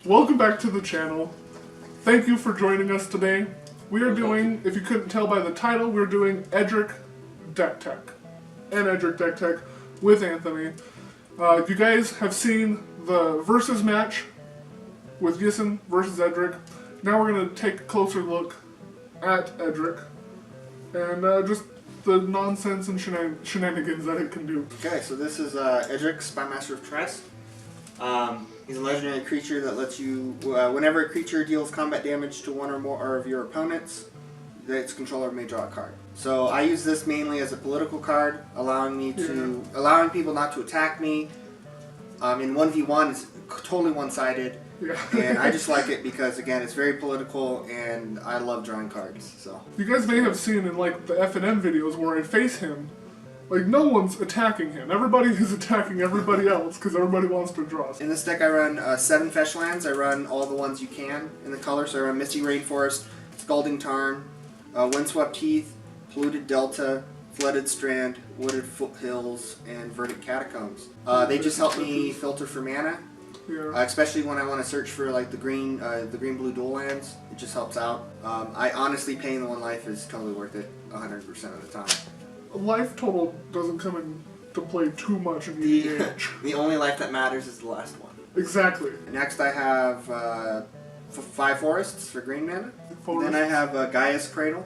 Welcome back to the channel. Thank you for joining us today. We are doing, if you couldn't tell by the title, we're doing Edric Deck Tech. And Edric Deck Tech with Anthony. You guys have seen the versus match with Yissen versus Edric. Now we're going to take a closer look at Edric and just the nonsense and shenanigans that it can do. Okay, so this is Edric, Spymaster of Trest. He's a legendary creature that lets you, whenever a creature deals combat damage to one or more of your opponents, its controller may draw a card. So I use this mainly as a political card, allowing people not to attack me. In 1v1, it's totally one-sided, and I just like it because, again, it's very political, and I love drawing cards. So you guys may have seen in like the F&M videos where I face him. Like, no one's attacking him. Everybody is attacking everybody else because everybody wants to draw. In this deck I run 7 fetch lands. I run all the ones you can in the color. So I run Misty Rainforest, Scalding Tarn, Windswept Heath, Polluted Delta, Flooded Strand, Wooded Foothills, and Verdant Catacombs. They just help me filter for mana. Yeah. Especially when I want to search for like the green-blue dual lands. It just helps out. I honestly, paying the 1 life is totally worth it 100% of the time. Life total doesn't come into play too much in EDH. The only life that matters is the last one. Exactly. Next I have 5 forests for green mana. Then I have Gaia's Cradle.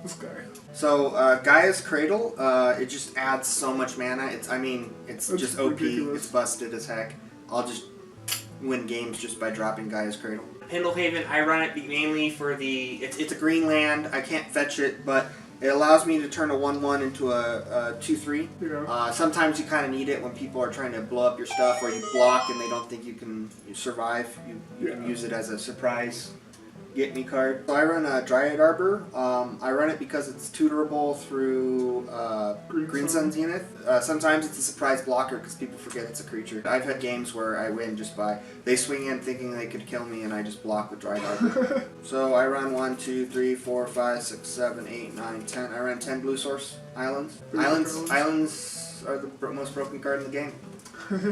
This guy. So Gaia's Cradle, it just adds so much mana. It's just OP. Ridiculous. It's busted as heck. I'll just win games just by dropping Gaia's Cradle. Pendlehaven, I run it mainly for the... It's a green land. I can't fetch it, but it allows me to turn a 1/1 into a 2/3. Yeah. Sometimes you kind of need it when people are trying to blow up your stuff, or you block and they don't think you can survive. You can use it as a surprise get me card. So I run a Dryad Arbor. I run it because it's tutorable through Green Sun Zenith. Sometimes it's a surprise blocker because people forget it's a creature. I've had games where I win just by they swing in thinking they could kill me and I just block with Dryad Arbor. So I run 1, 2, 3, 4, 5, 6, 7, 8, 9, 10. I run 10 blue source islands. Islands are the most broken card in the game.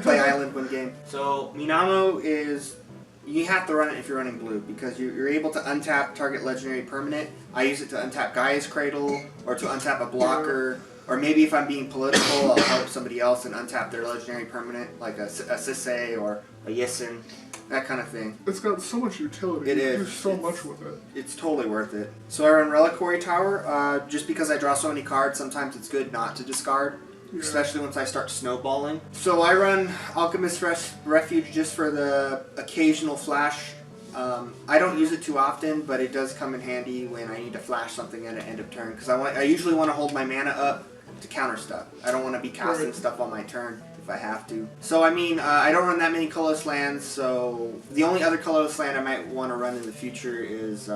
Play island, win game. So Minamo is... You have to run it if you're running blue, because you're able to untap target legendary permanent. I use it to untap Gaia's Cradle, or to untap a blocker, or maybe if I'm being political, I'll help somebody else and untap their legendary permanent, like a Sisei or a Yissen, that kind of thing. It's got so much utility. It you is. do so much with it. It's totally worth it. So I run Reliquary Tower, just because I draw so many cards, sometimes it's good not to discard. Yeah. Especially once I start snowballing. So I run Alchemist Refuge just for the occasional flash. I don't use it too often, but it does come in handy when I need to flash something at an end of turn. Because I usually want to hold my mana up to counter stuff. I don't want to be casting stuff on my turn if I have to. So I mean, I don't run that many colorless lands, so the only other colorless land I might want to run in the future is...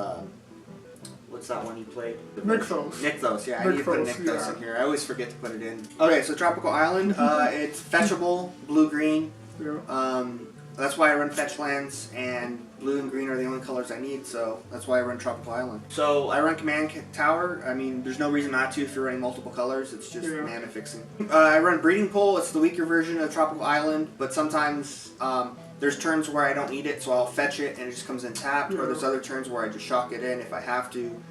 What's that one you played? Nykthos. Nykthos, yeah. I need to put Nykthos in here. I always forget to put it in. Okay, so Tropical Island. It's fetchable, blue-green. Yeah. That's why I run fetch lands, and blue and green are the only colors I need, so that's why I run Tropical Island. So I run Command Tower. I mean, there's no reason not to if you're running multiple colors. It's just mana fixing. I run Breeding Pool. It's the weaker version of Tropical Island, but sometimes... there's turns where I don't need it, so I'll fetch it and it just comes in tapped, or there's other turns where I just shock it in if I have to.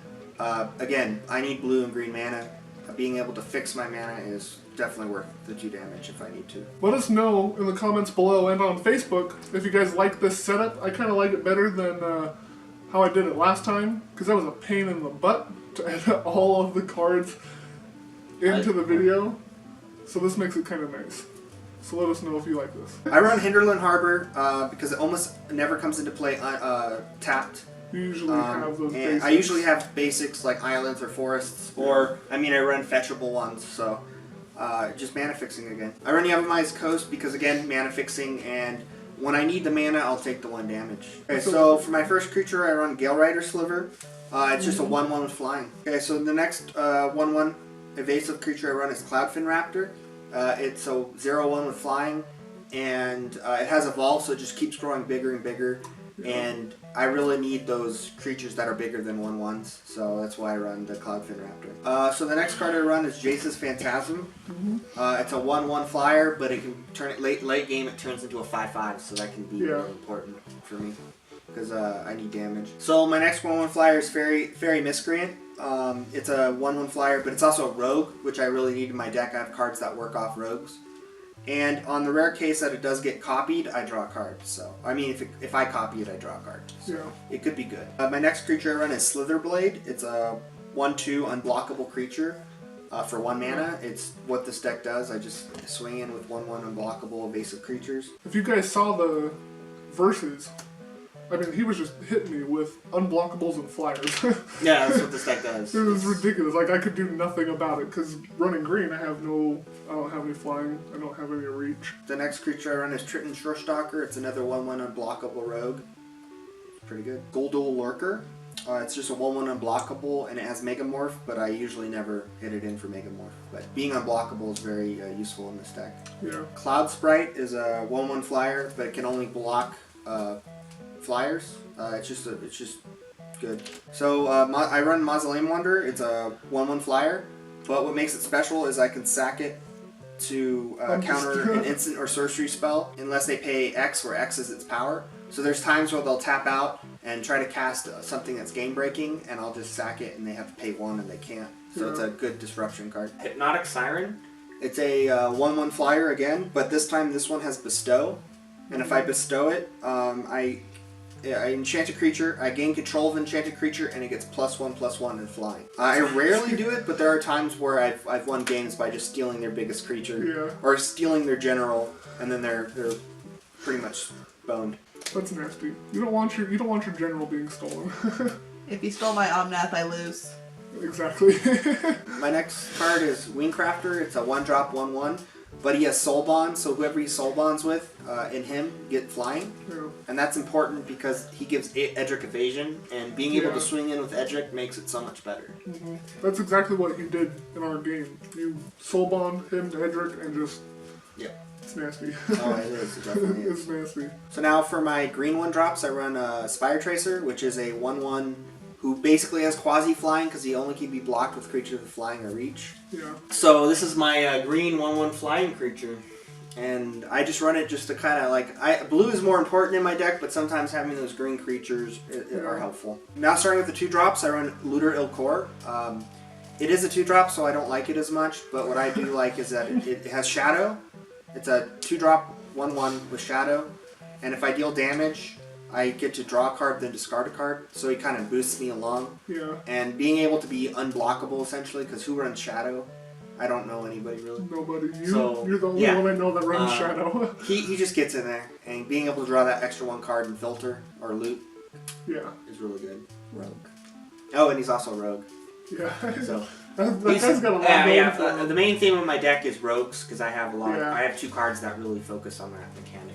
Again, I need blue and green mana. Being able to fix my mana is definitely worth the 2 damage if I need to. Let us know in the comments below and on Facebook if you guys like this setup. I kind of like it better than how I did it last time, because that was a pain in the butt to edit all of the cards into the video. So this makes it kind of nice. So let us know if you like this. I run Hinterland Harbor because it almost never comes into play tapped. You usually have those basics. I usually have basics like islands or forests, or, I mean, I run fetchable ones, so just mana fixing again. I run Yavimai's Coast because, again, mana fixing, and when I need the mana, I'll take the 1 damage. Okay, so for my first creature, I run Gale Rider Sliver. It's just a 1/1 with flying. Okay, so the next 1/1 evasive creature I run is Cloudfin Raptor. It's a 0/1 with flying, and it has Evolve, so it just keeps growing bigger and bigger. and I really need those creatures that are bigger than 1/1s, so that's why I run the Cloudfin Raptor. So the next card I run is Jace's Phantasm. It's a 1/1 flyer, but it can turn it late game. It turns into a 5/5, so that can be really important for me because I need damage. So my next 1/1 flyer is Fairy Miscreant. It's a 1/1 flyer, but it's also a rogue, which I really need in my deck. I have cards that work off rogues. And on the rare case that it does get copied, I draw a card. So, I mean, if I copy it, I draw a card. So it could be good. My next creature I run is Slitherblade. It's a 1/2 unblockable creature for 1 mana. It's what this deck does. I just swing in with 1/1 unblockable evasive creatures. If you guys saw the verses, I mean, he was just hitting me with unblockables and flyers. Yeah, that's what this deck does. It was ridiculous. Like, I could do nothing about it, because running green, I don't have any flying, I don't have any reach. The next creature I run is Triton Shorestalker. It's another 1/1 unblockable rogue. Pretty good. Goldul Lurker. It's just a 1/1 unblockable, and it has Megamorph, but I usually never hit it in for Megamorph. But being unblockable is very useful in this deck. Yeah. Cloud Sprite is a 1/1 flyer, but it can only block flyers. It's just good. So I run Mausoleum Wonder. It's a 1/1 flyer, but what makes it special is I can sack it to counter an instant or sorcery spell unless they pay X, where X is its power. So there's times where they'll tap out and try to cast something that's game breaking, and I'll just sack it, and they have to pay 1 and they can't. So it's a good disruption card. Hypnotic Siren. It's a 1/1 flyer again, but this time this one has Bestow, and if I bestow it, I enchant a creature, I gain control of an enchanted creature, and it gets +1/+1 in flying. I rarely do it, but there are times where I've won games by just stealing their biggest creature, or stealing their general, and then they're pretty much boned. That's nasty. You don't want your general being stolen. If you stole my Omnath, I lose. Exactly. My next card is Wingcrafter. It's a 1-drop 1/1. But he has Soul Bond, so whoever he Soul Bonds with in him get flying. And that's important because he gives Edric evasion, and being able to swing in with Edric makes it so much better. That's exactly what you did in our game. You Soul Bond him to Edric and just... It's nasty. Oh, it is. It definitely is. It's nasty. So now for my green 1-drops, I run Spire Tracer, which is a 1/1 who basically has quasi-flying because he only can be blocked with creatures with flying or reach. So this is my green 1/1 flying creature. And I just run it just to kind of like... blue is more important in my deck, but sometimes having those green creatures are helpful. Now starting with the 2-drops, I run Looter Ilkor. It is a 2-drop, so I don't like it as much, but what I do like is that it has Shadow. It's a 2-drop 1/1 with Shadow, and if I deal damage, I get to draw a card, then discard a card, so he kind of boosts me along. And being able to be unblockable, essentially, because who runs Shadow? I don't know anybody, really. Nobody. So, you're the only one I know that runs Shadow. he just gets in there, and being able to draw that extra 1 card and filter, or loot, is really good. Rogue. Oh, and he's also a rogue. So... that guy's got a lot going for him. The main theme of my deck is rogues, because I have I have 2 cards that really focus on that mechanic.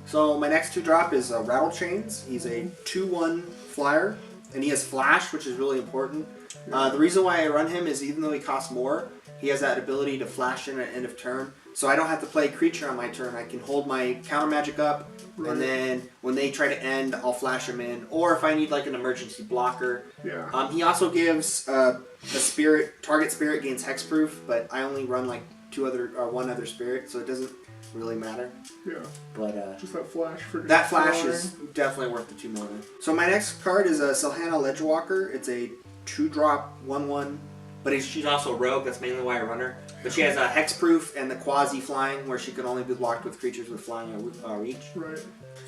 So my next 2-drop is Rattle Chains. He's a 2/1 flyer, and he has Flash, which is really important. The reason why I run him is even though he costs more, he has that ability to flash in at end of turn. So I don't have to play creature on my turn. I can hold my counter magic up, and then when they try to end, I'll flash him in. Or if I need like an emergency blocker. He also gives target spirit gains hexproof, but I only run like 1 other spirit, so it doesn't really matter. But just that flash for that flash is definitely worth the 2 mana. So my next card is Selhana Ledgewalker. It's a 2-drop 1/1. But she's also a rogue, that's mainly why I run her. But she has a hexproof and the quasi-flying, where she can only be blocked with creatures with flying or reach.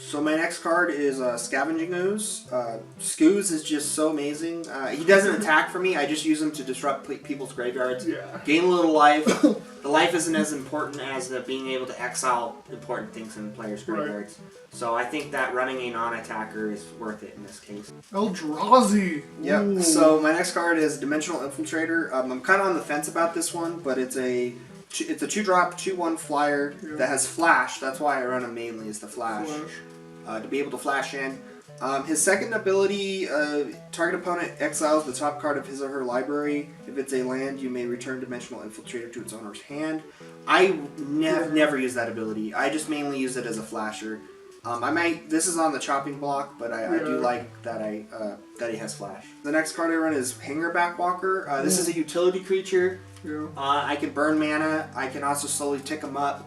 So my next card is Scavenging Ooze. Scooze is just so amazing. He doesn't attack for me, I just use him to disrupt people's graveyards. Gain a little life. The life isn't as important as being able to exile important things in players' graveyards. So I think that running a non-attacker is worth it in this case. Eldrazi! Yep, so my next card is Dimensional Infiltrator. I'm kind of on the fence about this one, but it's a 2-drop 2/1 flyer that has Flash. That's why I run him mainly, is the Flash. To be able to flash in. His second ability, target opponent exiles the top card of his or her library. If it's a land, you may return Dimensional Infiltrator to its owner's hand. I never use that ability. I just mainly use it as a flasher. This is on the chopping block, but I do like that that he has flash. The next card I run is Hangerback Walker. This is a utility creature. Yeah. I can burn mana. I can also slowly tick him up.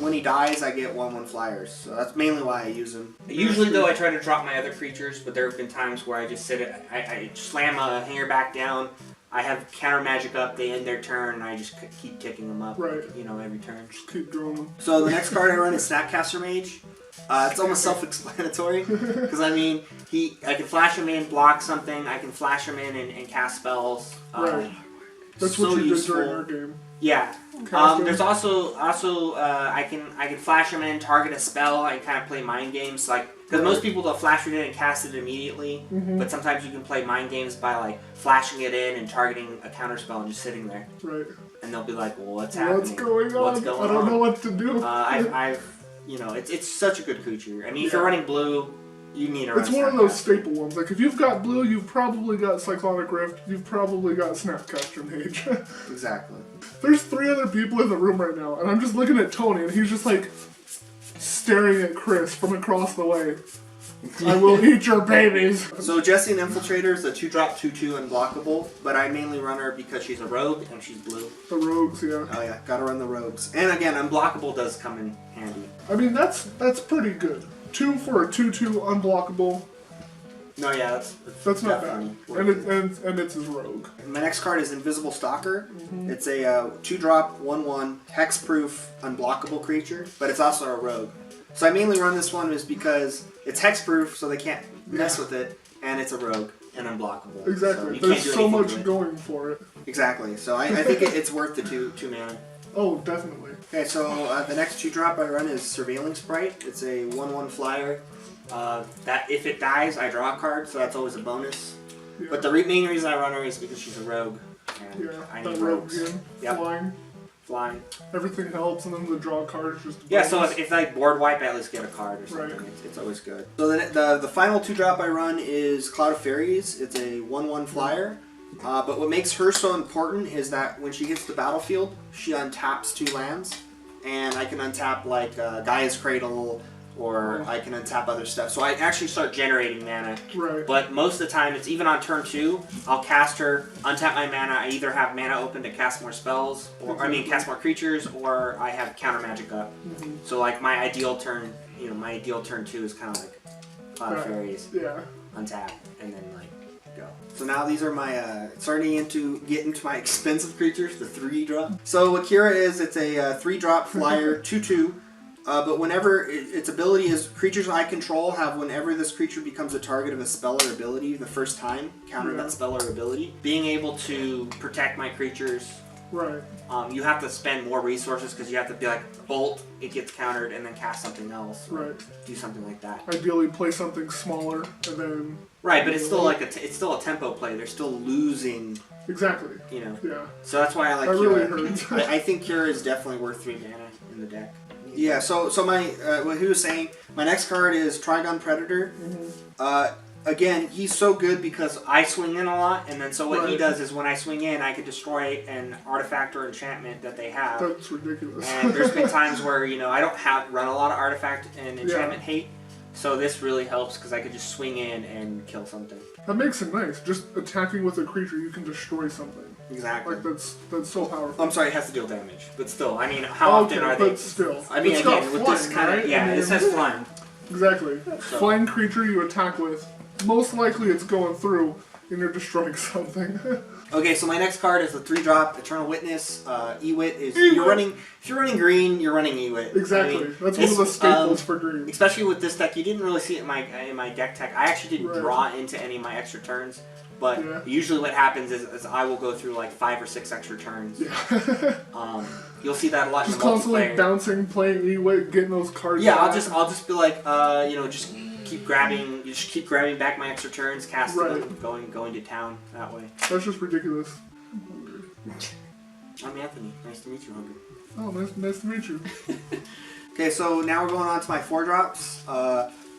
When he dies, I get 1/1 flyers. So that's mainly why I use him. Usually, though, I try to drop my other creatures, but there have been times where I just I slam a Hangerback down. I have counter magic up. They end their turn, and I just keep ticking them up. Right. You know, every turn. Just keep drawing them. So the next card I run is Snapcaster Mage. It's almost self-explanatory because I mean, I can flash him in, block something. I can flash him in and cast spells. Right. That's so what you useful. did during our game. Yeah. There's also I can flash him in, target a spell. I kind of play mind games because most people they'll flash it in and cast it immediately. But sometimes you can play mind games by like flashing it in and targeting a counter spell and just sitting there. Right. And they'll be like, "Well, what's happening? What's going on? What's going I don't on?" know what to do. It's such a good creature. I mean, if you're running blue, you need to run It's one of those staple ones. Like, if you've got blue, you've probably got Cyclonic Rift. You've probably got Snapcaster Mage. Exactly. There's 3 other people in the room right now, and I'm just looking at Tony, and he's just like staring at Chris from across the way. I will eat your babies. So Jessie and Infiltrator is a 2-drop 2/2 unblockable, but I mainly run her because she's a rogue and she's blue. The rogues, yeah. Oh yeah, gotta run the rogues. And again, unblockable does come in handy. I mean, that's pretty good. 2 for a 2/2 unblockable. No, yeah, That's not bad. And it's his rogue. My next card is Invisible Stalker. It's a 2-drop 1/1 hexproof unblockable creature, but it's also a rogue. So I mainly run this one is because it's hexproof, so they can't mess with it, and it's a rogue and unblockable. Exactly. So There's so much going for it. Exactly. So I think it's worth the 2 mana. Oh, definitely. Okay, so the next 2-drop I run is Surveilling Sprite. It's a 1/1 flyer. That if it dies, I draw a card, so that's always a bonus. Yeah. But the main reason I run her is because she's a rogue. And Yeah, I that need rogue rogues. again. Yep. Flying. Everything helps, and then the draw card is just a Yeah, so bonus. if I board wipe, I at least get a card or something. Right. It's always good. So the final 2-drop I run is Cloud of Fairies. It's a 1/1 flyer. But what makes her so important is that when she hits the battlefield, she untaps 2 lands. And I can untap like Gaia's Cradle, or I can untap other stuff. So I actually start generating mana. Right. But most of the time, it's even on turn 2, I'll cast her, untap my mana. I either have mana open to cast more spells, or cast more creatures, or I have counter magic up. So like my ideal turn 2 is kind of like Cloud of Fairies. Yeah. Untap, and then like go. So now these are my starting to get into my expensive creatures, the 3-drop. So Akira it's a 3-drop flyer 2/2. But whenever its ability is creatures I control have whenever this creature becomes a target of a spell or ability the first time, counter that spell or ability. Being able to protect my creatures. Right. You have to spend more resources because you have to be like bolt, it gets countered, and then cast something else. Right. Do something like that. Ideally, play something smaller, and then. Right, but it's still like it's still a tempo play. They're still losing. Exactly. You know. Yeah. So that's why I like that Kira. Really hurts. I think Kira is definitely worth 3 mana in the deck. Yeah, so my what he was saying, my next card is Trigon Predator. Again, he's so good because I swing in a lot, and then so what he does is when I swing in, I can destroy an artifact or enchantment that they have. That's ridiculous. And there's been times where I don't run a lot of artifact and enchantment hate, so this really helps because I could just swing in and kill something. That makes it nice. Just attacking with a creature, you can destroy something. Exactly. Like that's so powerful. I'm sorry, it has to deal damage, but still, I mean, how often are they? But still, I mean, it's again, got with flying, this kind of right? this has flying. Exactly. Flying creature you attack with, most likely it's going through and you're destroying something. Okay, so my next card is the 3-drop Eternal Witness. Ewit is if you're running green, you're running Ewit. Exactly. I mean, that's one of the staples for green. Especially with this deck, you didn't really see it in my deck tech. I actually didn't draw into any of my extra turns, but usually what happens is I will go through like 5 or 6 extra turns. Yeah. You'll see that a lot in the multiplayer. Just constantly bouncing, playing Ewit, getting those cards. Yeah, back. I'll just be like, just keep grabbing back my extra turns, casting them, going to town that way. That's just ridiculous. I'm Anthony. Nice to meet you, Hungry. Oh, nice to meet you. Okay, so now we're going on to my 4-drops.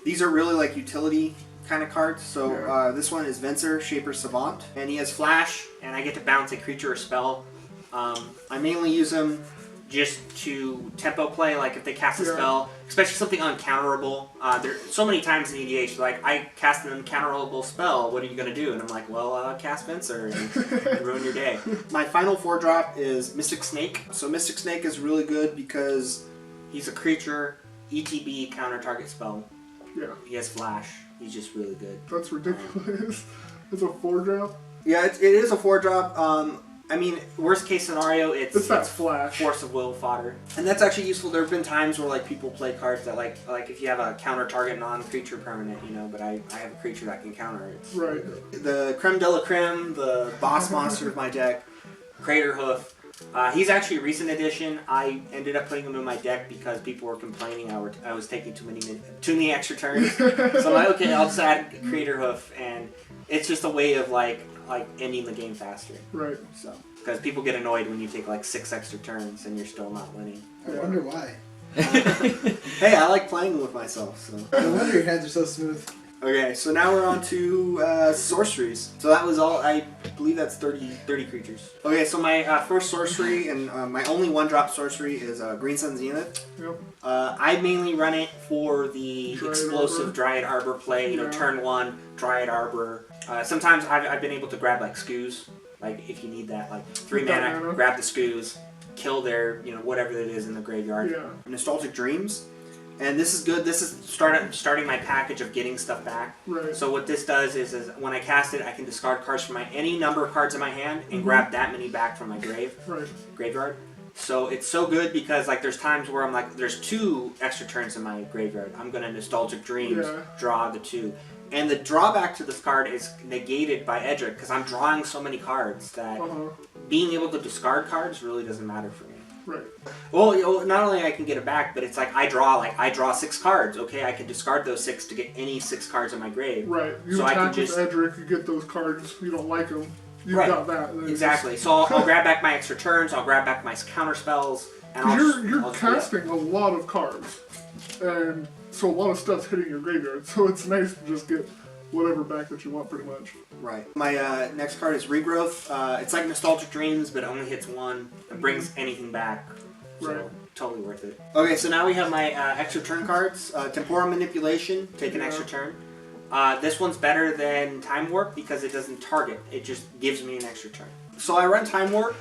These are really like utility kind of cards. So this one is Venser, Shaper Savant, and he has Flash, and I get to bounce a creature or spell. I mainly use him just to tempo play, like if they cast a spell, especially something uncounterable. There so many times in EDH, like, I cast an uncounterable spell, what are you going to do? And I'm like, well, cast Fencer and ruin your day. My final 4-drop is Mystic Snake. So Mystic Snake is really good because he's a creature, ETB, counter target spell. Yeah. He has flash. He's just really good. That's ridiculous. It's a 4-drop? Yeah, it is a 4-drop. I mean, worst case scenario, it's that flash. Force of Will fodder. And that's actually useful. There have been times where like people play cards that like if you have a counter target non-creature permanent, you know, but I have a creature that can counter it. Right. The creme de la creme, the boss monster of my deck, Crater Hoof. He's actually a recent addition. I ended up putting him in my deck because people were complaining I was taking too many extra turns. So I'm like, okay, I'll just add Crater Hoof, and it's just a way of like ending the game faster. Right. So because people get annoyed when you take like 6 extra turns and you're still not winning. I wonder why. Hey, I like playing with myself. So. No wonder your hands are so smooth. Okay, so now we're on to sorceries. So that was all, I believe that's 30 creatures. Okay, so my first sorcery and my only 1-drop sorcery is Green Sun Zenith. Yep. I mainly run it for the Dryad explosive Arbor. Dryad Arbor play, you know, turn 1, Dryad Arbor. Sometimes I've been able to grab like Scoos, like if you need that, like 3 mana, grab the Scoos, kill their, you know, whatever it is in the graveyard. Yeah. Nostalgic Dreams. And this is good. This is starting my package of getting stuff back. Right. So what this does is when I cast it, I can discard cards from any number of cards in my hand and grab that many back from my graveyard. So it's so good because like there's times where I'm like, there's 2 extra turns in my graveyard. I'm gonna Nostalgic Dreams, draw the 2. And the drawback to this card is negated by Edric because I'm drawing so many cards that being able to discard cards really doesn't matter for me. Right. Well, not only I can get it back, but it's like I draw 6 cards. Okay, I can discard those 6 to get any 6 cards in my grave. Right. You so attack with Edric, you get those cards. You don't like them. You've got that. Exactly. So I'll grab back my extra turns. I'll grab back my counter spells. And you're casting a lot of cards, and so a lot of stuff's hitting your graveyard. So it's nice to just get whatever back that you want, pretty much. Right. My next card is Regrowth. It's like Nostalgic Dreams, but it only hits 1. It brings anything back. So Right. totally worth it. Okay, so now we have my extra turn cards. Temporal Manipulation. Take an extra turn. This one's better than Time Warp because it doesn't target. It just gives me an extra turn. So I run Time Warp.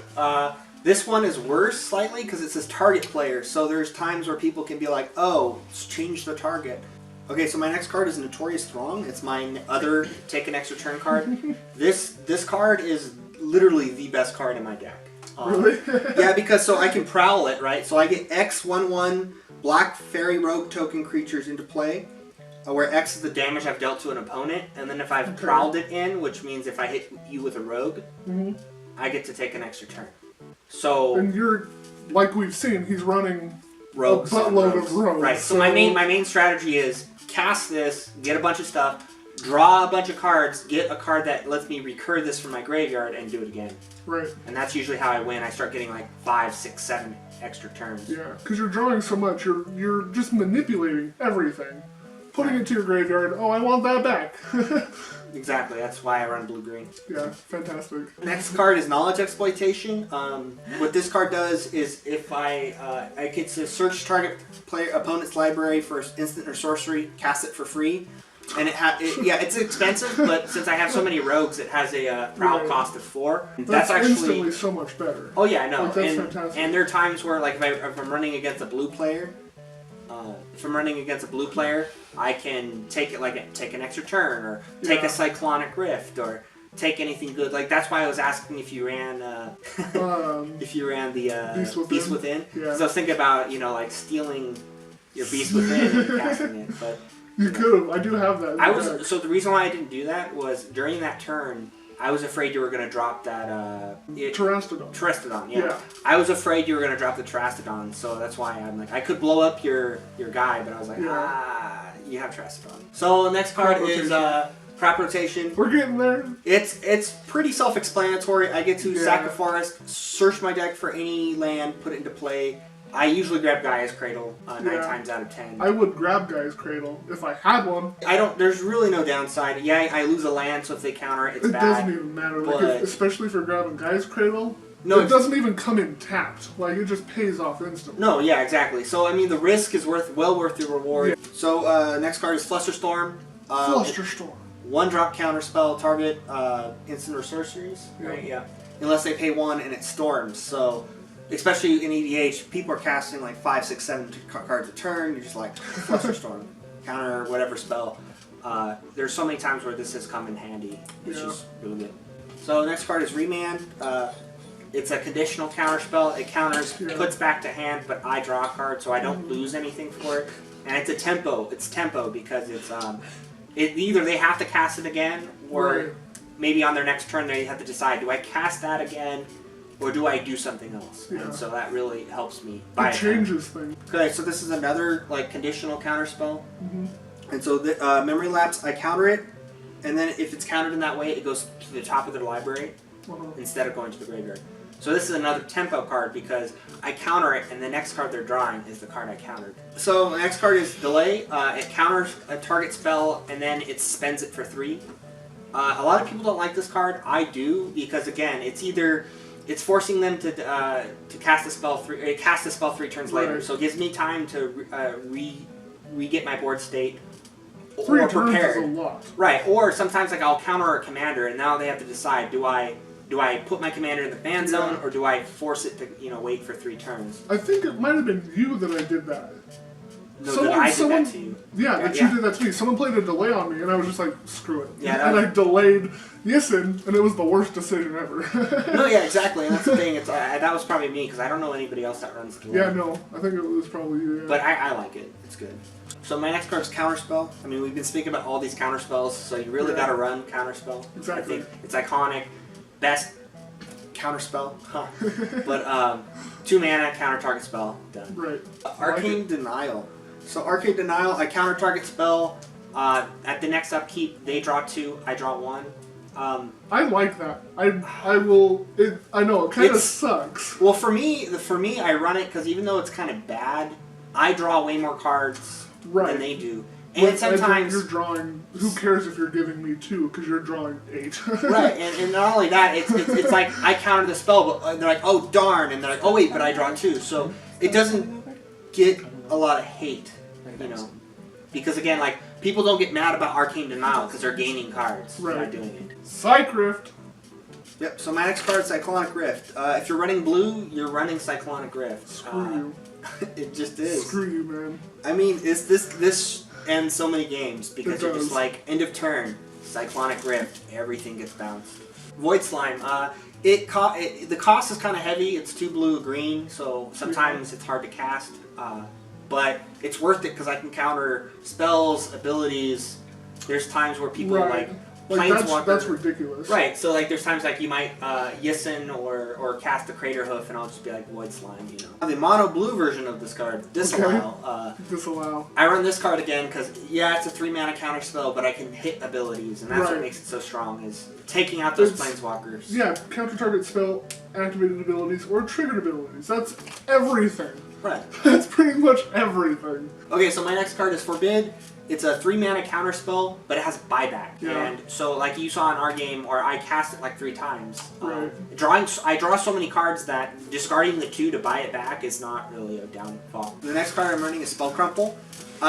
This one is worse slightly because it says target player. So there's times where people can be like, oh, change the target. Okay, so my next card is Notorious Throng. It's my other Take an extra turn card. This card is literally the best card in my deck. Really? Yeah, because so I can prowl it, right? So I get X/1/1 black fairy rogue token creatures into play, where X is the Damage I've dealt to an opponent, and then if I've prowled it in, which means if I hit you with a rogue, I get to take an extra turn. So And you're, like we've seen, he's running rogues, a buttload of rogues. right? So my main strategy is cast this, get a bunch of stuff, draw a bunch of cards, get a card that lets me recur this from my graveyard, and do it again. Right. And that's usually how I win. I start getting like 5, 6, 7 extra turns. Yeah, because you're drawing so much, you're just manipulating everything, putting it to your graveyard. Oh, I want that back. Exactly. That's why I run blue-green. Yeah, fantastic. Next card is Knowledge Exploitation. What this card does is if I get to search target player opponent's library for instant or sorcery, cast it for free, and it's expensive, but since I have so many rogues, it has a prowl cost of 4. That's actually instantly so much better. Oh yeah, I know. Like, that's fantastic. And there are times where like if I'm running against a blue player. I can take an extra turn, or take a Cyclonic Rift, or take anything good. Like that's why I was asking if you ran the Beast Within. Because I was thinking about like stealing your Beast Within and casting it, but you could have. I do have that. So the reason why I didn't do that was during that turn, I was afraid you were going to drop that Terastodon, yeah. I was afraid you were going to drop the Terastodon, so that's why I'm like, I could blow up your guy, but I was like, you have Terastodon. So the next card is Crop Rotation. We're getting there. It's pretty self-explanatory. I get to sack a forest, search my deck for any land, put it into play. I usually grab Gaia's Cradle 9 times out of 10. I would grab Gaia's Cradle if I had one. There's really no downside. Yeah, I lose a land, so if they counter it, it's bad. It doesn't even matter. Like especially if you're grabbing Gaia's Cradle, No, it doesn't even come in tapped. Like, it just pays off instantly. No, yeah, exactly. So, I mean, the risk is well worth the reward. Yeah. So, next card is Flusterstorm. Flusterstorm. 1-drop counter spell, target instant or sorceries. Yeah. Right, yeah. Unless they pay 1 and it storms. So, especially in EDH, people are casting like 5, 6, 7 cards a turn. You're just like, Flusterstorm. Counter whatever spell. There's so many times where this has come in handy. It's just really good. So, next card is Remand. It's a conditional counter spell. It counters, puts back to hand, but I draw a card, so I don't lose anything for it. And it's a tempo. It's tempo because it's either they have to cast it again, or maybe on their next turn they have to decide: do I cast that again, or do I do something else? Yeah. And so that really helps me. It changes things. Okay, so this is another like conditional counter spell. And so the memory lapse, I counter it, and then if it's countered in that way, it goes to the top of their library instead of going to the graveyard. So this is another tempo card because I counter it, and the next card they're drawing is the card I countered. So the next card is Delay. It counters a target spell, and then it spends it for 3. A lot of people don't like this card. I do, because again, it's forcing them to cast a spell 3 turns later. So it gives me time to re-get my board state. 3 or turns prepared. is a lot. Right, or sometimes like I'll counter a commander, and now they have to decide: do I put my commander in the ban zone, or do I force it to wait for 3 turns? I think it might have been you that I did that. No, I did that to you. Yeah, that you did that to me. Someone played a delay on me, and I was just like, screw it. Yeah, and I delayed Yisin, and it was the worst decision ever. No, yeah, exactly, and that's the thing. That was probably me, because I don't know anybody else that runs delay. Yeah, no, I think it was probably you. Yeah. But I like it. It's good. So my next card is Counterspell. I mean, we've been speaking about all these counterspells, so you really got to run Counterspell. Exactly. I think it's iconic. Best counterspell. But 2 mana, counter target spell. Done. Right. Arcane Denial. So Arcane Denial, I counter target spell. At the next upkeep, they draw 2, I draw 1. I like that. I will. I know it kind of sucks. Well, for me, I run it because even though it's kind of bad, I draw way more cards than they do. And sometimes you're drawing. Who cares if you're giving me 2? Because you're drawing 8. Right, and not only that, it's like I counter the spell, but they're like, oh darn, and they're like, oh wait, but I draw 2. So it doesn't get a lot of hate, because again, like people don't get mad about Arcane Denial because they're gaining cards by doing it. Psych Rift. Yep. So my next card is Cyclonic Rift. If you're running blue, you're running Cyclonic Rift. Screw you. It just is. Screw you, man. I mean, it's this ends so many games because you're just like end of turn, Cyclonic Rift, everything gets bounced. Void Slime. The cost is kind of heavy. It's 2 blue, green, so sometimes it's hard to cast. But it's worth it because I can counter spells, abilities. There's times where people that's ridiculous. Right, so like there's times like you might Yisin or cast the Crater Hoof, and I'll just be like Void Slime, The mono blue version of this card, Disallow. Disallow. I run this card again because it's a 3 mana counter spell, but I can hit abilities, and that's what makes it so strong is taking out those planeswalkers. Yeah, counter target spell, activated abilities, or triggered abilities. That's everything. Right. That's pretty much everything. Okay, so my next card is Forbid. It's a 3 mana counter spell, but it has buyback. Yeah. And so, like you saw in our game, where I cast it like 3 times. Right. I draw so many cards that discarding the 2 to buy it back is not really a downfall. The next card I'm running is Spell Crumple.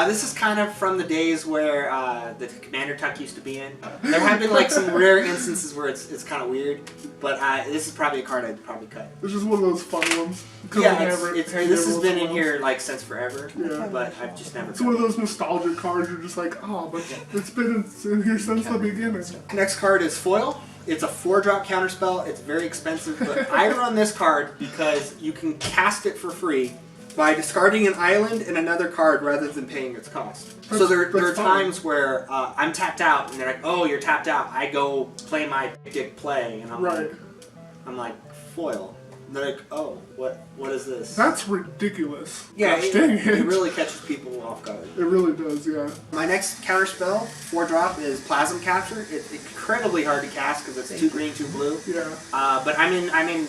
This is kind of from the days where the Commander Tuck used to be in. There have been like some rare instances where it's kind of weird, but this is probably a card I'd probably cut. It's just one of those fun ones. This has been in here like since forever, but I've just never. It's one of those nostalgic cards. You're just like, oh, but it's been in here since the beginning. Next card is Foil. It's a 4-drop counterspell. It's very expensive, but I run this card because you can cast it for free by discarding an island and another card rather than paying its cost. So there are times where I'm tapped out, and they're like, "Oh, you're tapped out." I go play my dick play, and I'm like foil. And they're like, "Oh, what is this?" That's ridiculous. Yeah, Gosh, dang it really catches people off guard. It really does, yeah. My next counter spell, 4-drop, is Plasm Capture. It's incredibly hard to cast because it's 2 green, 2 blue. Yeah. But I'm in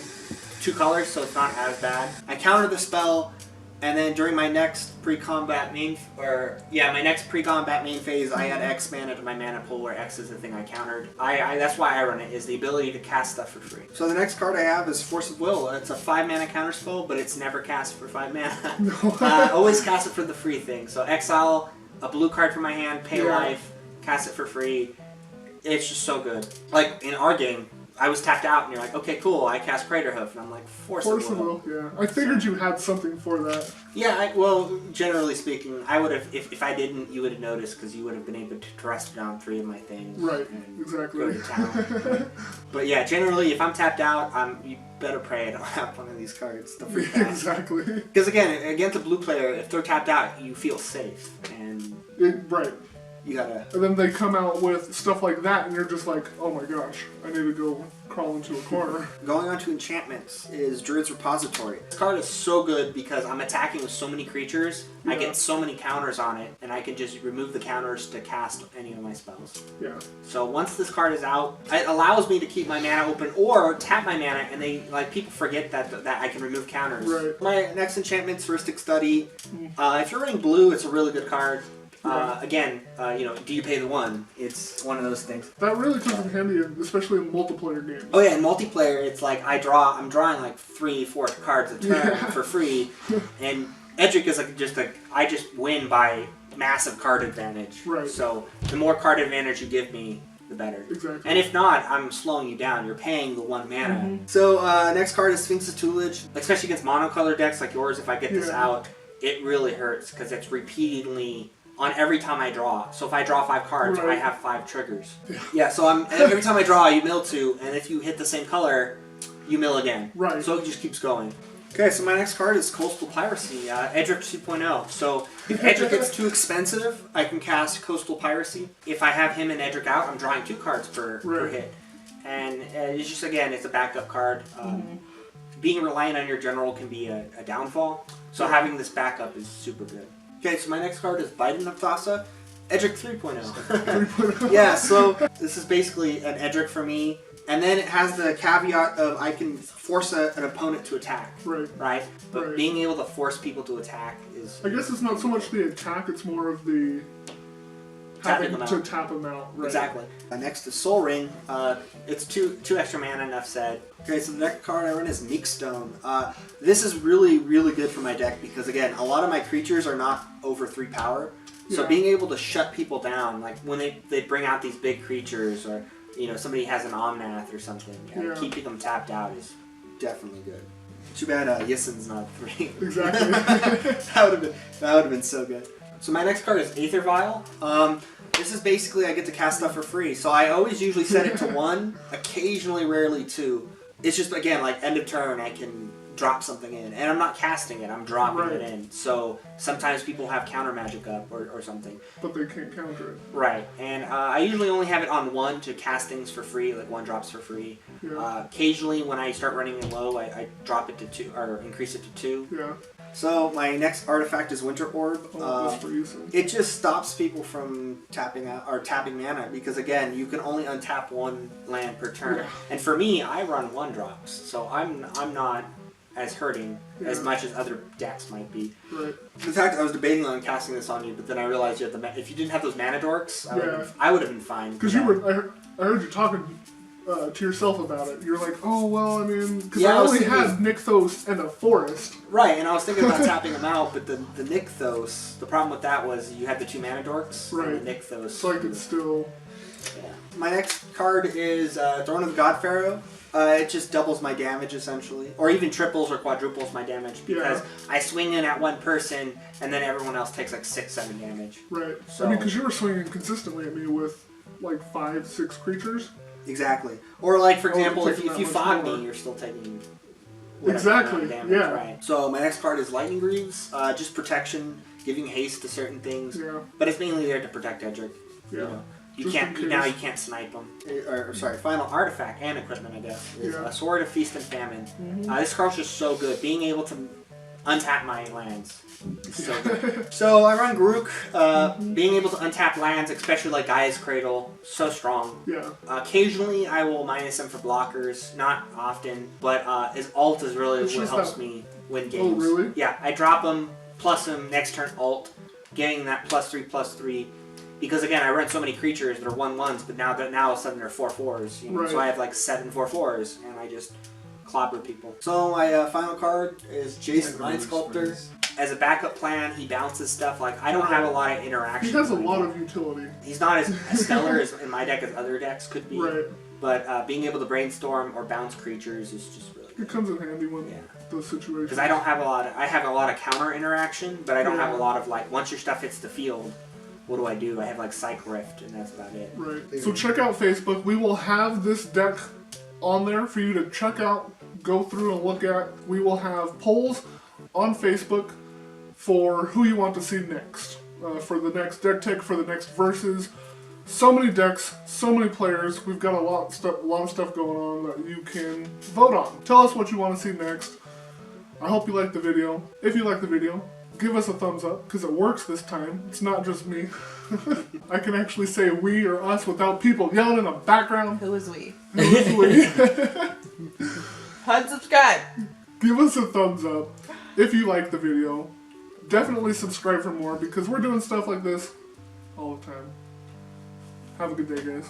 2 colors, so it's not as bad. I counter the spell, And then during my next pre-combat main, my next pre-combat main phase, I add X mana to my mana pool, where X is the thing I countered. That's why I run it, is the ability to cast stuff for free. So the next card I have is Force of Will. It's a 5 mana counter spell, but it's never cast for 5 mana. Always cast it for the free thing. So exile a blue card from my hand, pay life, cast it for free. It's just so good. Like in our game, I was tapped out, and you're like, okay, cool, I cast Craterhoof, and I'm like, Force of Will. Yeah. I figured you had something for that. Yeah, well, generally speaking, I would have, if I didn't, you would have noticed, because you would have been able to rest down 3 of my things. Right, and exactly. Go to town. But yeah, generally, if I'm tapped out, you better pray I don't have one of these cards to free cast. Exactly. Because again, against a blue player, if they're tapped out, you feel safe, and right. you gotta. And then they come out with stuff like that, and you're just like, oh my gosh, I need to go crawl into a corner. Going on to Enchantments is Druid's Repository. This card is so good because I'm attacking with so many creatures, I get so many counters on it, and I can just remove the counters to cast any of my spells. Yeah. So once this card is out, it allows me to keep my mana open or tap my mana, and people forget that I can remove counters. Right. My next enchantment's Heuristic Study. If you're running blue, it's a really good card. Again, do you pay the 1? It's one of those things. That really comes in handy, especially in multiplayer games. Oh yeah, in multiplayer, it's like I'm drawing like 3-4 cards a turn for free, and Edric is I just win by massive card advantage. Right. So the more card advantage you give me, the better. Exactly. And if not, I'm slowing you down. You're paying the 1 mana. So next card is Sphinx's Tutelage, especially against monocolor decks like yours. If I get this out, it really hurts because it's repeatedly on every time I draw. So if I draw 5 cards, I have 5 triggers. Yeah, so every time I draw, you mill 2, and if you hit the same color, you mill again. Right. So it just keeps going. Okay, so my next card is Coastal Piracy, Edric 2.0. So if Edric gets too expensive, I can cast Coastal Piracy. If I have him and Edric out, I'm drawing 2 cards per hit. And it's just, again, it's a backup card. Being reliant on your general can be a downfall. So having this backup is super good. Okay, so my next card is Biden of Thassa, Edric 3.0. Yeah, so this is basically an Edric for me. And then it has the caveat of I can force an opponent to attack. Right? But being able to force people to attack is... I guess it's not so much the attack, it's more of the... Tapping them out. To tap them out. Right. Exactly. Next is Soul Ring. It's 2 extra mana, enough said. Okay, so the next card I run is Meekstone. This is really, really good for my deck because, again, a lot of my creatures are not over 3 power. So being able to shut people down, like when they bring out these big creatures, or somebody has an Omnath or something, keeping them tapped out is definitely good. Too bad Yissen's not 3. Exactly. that would have been so good. So my next card is Aether Vial. This is basically I get to cast stuff for free. So I always usually set it to 1, occasionally, rarely 2. It's just, again, like end of turn, I can drop something in. And I'm not casting it, I'm dropping it in. So sometimes people have counter magic up or something. But they can't counter it. Right. And I usually only have it on 1 to cast things for free, like 1 drops for free. Yeah. Occasionally, when I start running in low, I drop it to 2, or increase it to 2. Yeah. So my next artifact is Winter Orb. That's for you, it just stops people from tapping out or tapping mana because, again, you can only untap 1 land per turn. Yeah. And for me, I run 1 drops, so I'm not as hurting as much as other decks might be. Right. In fact, I was debating on casting this on you, but then I realized you had if you didn't have those mana dorks, I would have been fine. Because I heard you talking to yourself about it. You're like, oh, well, I mean, because I only had Nykthos and a Forest. Right, and I was thinking about tapping them out, but the Nykthos, the problem with that was you had the 2 mana dorks, and the Nykthos. So I could still... Yeah. My next card is Throne of the God Pharaoh. It just doubles my damage, essentially. Or even triples or quadruples my damage, because I swing in at 1 person, and then everyone else takes like 6-7 damage. Right. So, I mean, because you were swinging consistently at me with like 5-6 creatures. Exactly. Or like, for example, if you fog me, you're still taking exactly damage, right? So my next card is Lightning Greaves. Just protection, giving haste to certain things. Yeah. But it's mainly there to protect Edric. Yeah. You can't snipe them. Final artifact and equipment, I guess, is a Sword of Feast and Famine. This card's just so good. Being able to untap my lands. So good. So I run Garruk. Being able to untap lands, especially like Gaia's Cradle, so strong. Yeah. Occasionally I will minus him for blockers, not often, but his ult is really what helps me win games. Oh, really? Yeah, I drop them, plus them, next turn alt, getting that +3/+3. Because again, I run so many creatures that are 1/1s, but now all of a sudden they're 4/4s. You know? Right. So I have like 7 4/4s, and I just clobber people. So my final card is Jason Mind Sculptor. As a backup plan, he bounces stuff. Like I don't have a lot of interaction. He has a lot of utility. He's not as stellar as in my deck as other decks could be. Right. But being able to brainstorm or bounce creatures is just really good. It comes in handy when those situations. Because I don't have a lot. I have a lot of counter interaction, but I don't have a lot of like once your stuff hits the field. What do? I have like Psych Rift, and that's about it. Right. So check out Facebook. We will have this deck on there for you to check out, go through and look at. We will have polls on Facebook for who you want to see next. For the next deck tech, for the next versus. So many decks, so many players. We've got a lot of stuff going on that you can vote on. Tell us what you want to see next. I hope you liked the video. If you liked the video, give us a thumbs up, because it works this time. It's not just me. I can actually say we or us without people yelling in the background. Who is we? Who is we? Unsubscribe. Give us a thumbs up if you like the video. Definitely subscribe for more, because we're doing stuff like this all the time. Have a good day, guys.